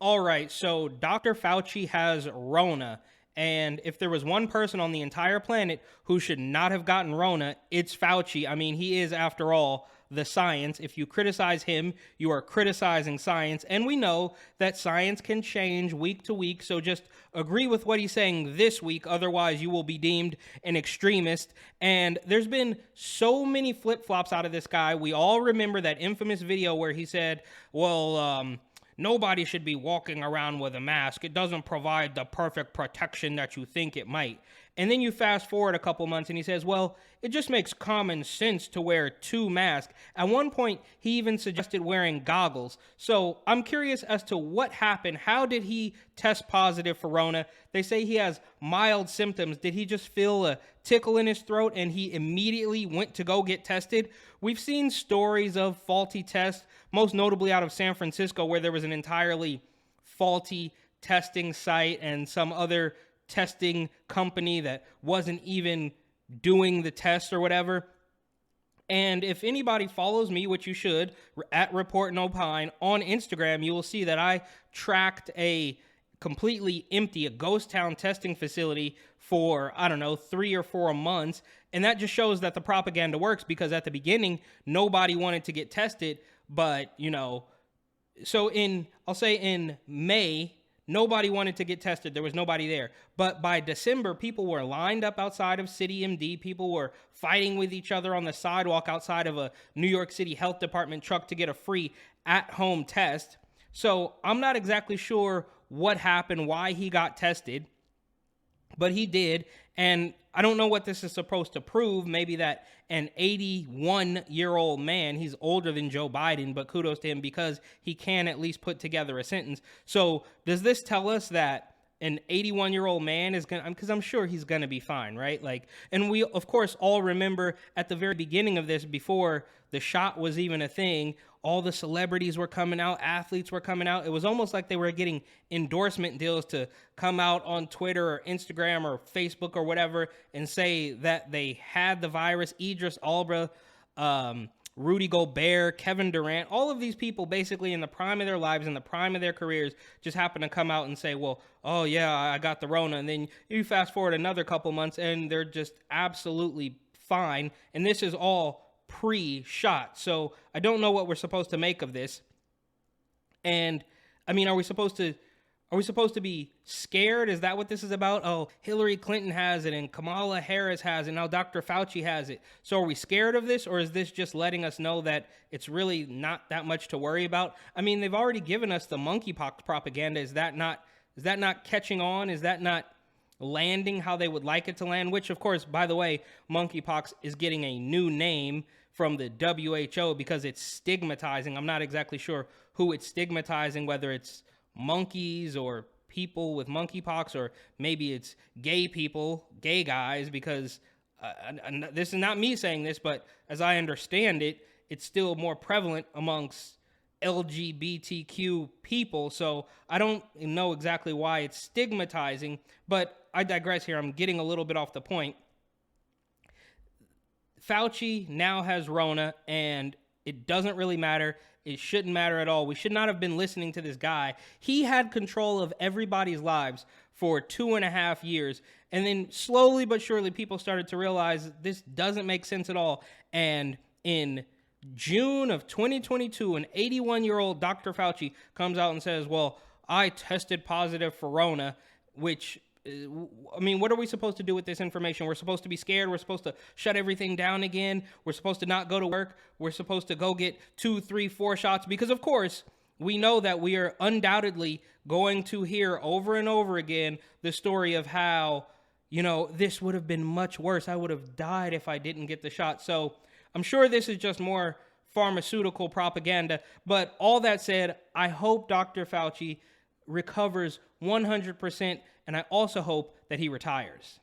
All right, so Dr. Fauci has Rona. And if there was one person on the entire planet who should not have gotten Rona, it's Fauci. I mean, he is, after all, the science. If you criticize him, you are criticizing science. And we know that science can change week to week. So just agree with what he's saying this week. Otherwise, you will be deemed an extremist. And there's been so many flip flops out of this guy. We all remember that infamous video where he said, nobody should be walking around with a mask. It doesn't provide the perfect protection that you think it might. And then you fast forward a couple months and he says, well, it just makes common sense to wear two masks. At one point, he even suggested wearing goggles. So I'm curious as to what happened. How did he test positive for Rona? They say he has mild symptoms. Did he just feel a tickle in his throat and he immediately went to go get tested? We've seen stories of faulty tests, most notably out of San Francisco, where there was an entirely faulty testing site and some other testing company that wasn't even doing the test or whatever. And if anybody follows me, which you should, at Report and Opine on Instagram, you will see that I tracked a completely empty, a ghost town testing facility for, 3 or 4 months. And that just shows that the propaganda works, because at the beginning, nobody wanted to get tested. But, so I'll say in May, nobody wanted to get tested. There was nobody there. But by December, people were lined up outside of City MD. People were fighting with each other on the sidewalk outside of a New York City Health Department truck to get a free at-home test. So I'm not exactly sure what happened, why he got tested, but he did. And I don't know what this is supposed to prove. Maybe that an 81-year-old man, he's older than Joe Biden, but kudos to him because he can at least put together a sentence. So does this tell us that an 81-year-old man is going to, because I'm sure he's going to be fine, right? And we, of course, all remember at the very beginning of this, before the shot was even a thing, all the celebrities were coming out, athletes were coming out. It was almost like they were getting endorsement deals to come out on Twitter or Instagram or Facebook or whatever and say that they had the virus. Idris Elba, Rudy Gobert, Kevin Durant, all of these people basically in the prime of their lives, in the prime of their careers, just happen to come out and say, well, oh yeah, I got the Rona. And then you fast forward another couple months and they're just absolutely fine. And this is all pre-shot. So I don't know what we're supposed to make of this. And I mean, are we supposed to be scared? Is that what this is about? Oh, Hillary Clinton has it and Kamala Harris has it. Now Dr. Fauci has it. So are we scared of this, or is this just letting us know that it's really not that much to worry about? I mean, they've already given us the monkeypox propaganda. Is that not catching on? Is that not landing how they would like it to land? Which, of course, by the way, monkeypox is getting a new name from the WHO because it's stigmatizing. I'm not exactly sure who it's stigmatizing, whether it's monkeys or people with monkeypox, or maybe it's gay people, gay guys, because this is not me saying this, but as I understand it, it's still more prevalent amongst LGBTQ people. So I don't know exactly why it's stigmatizing, but I digress here. I'm getting a little bit off the point. Fauci now has Rona, and it doesn't really matter. It shouldn't matter at all. We should not have been listening to this guy. He had control of everybody's lives for 2.5 years. And then slowly but surely, people started to realize this doesn't make sense at all. And in June of 2022, an 81-year-old Dr. Fauci comes out and says, well, I tested positive for Rona, which, I mean, what are we supposed to do with this information? We're supposed to be scared. We're supposed to shut everything down again. We're supposed to not go to work. We're supposed to go get 2, 3, 4 shots because, of course, we know that we are undoubtedly going to hear over and over again the story of how, this would have been much worse. I would have died if I didn't get the shot. So I'm sure this is just more pharmaceutical propaganda. But all that said, I hope Dr. Fauci recovers 100%, and I also hope that he retires.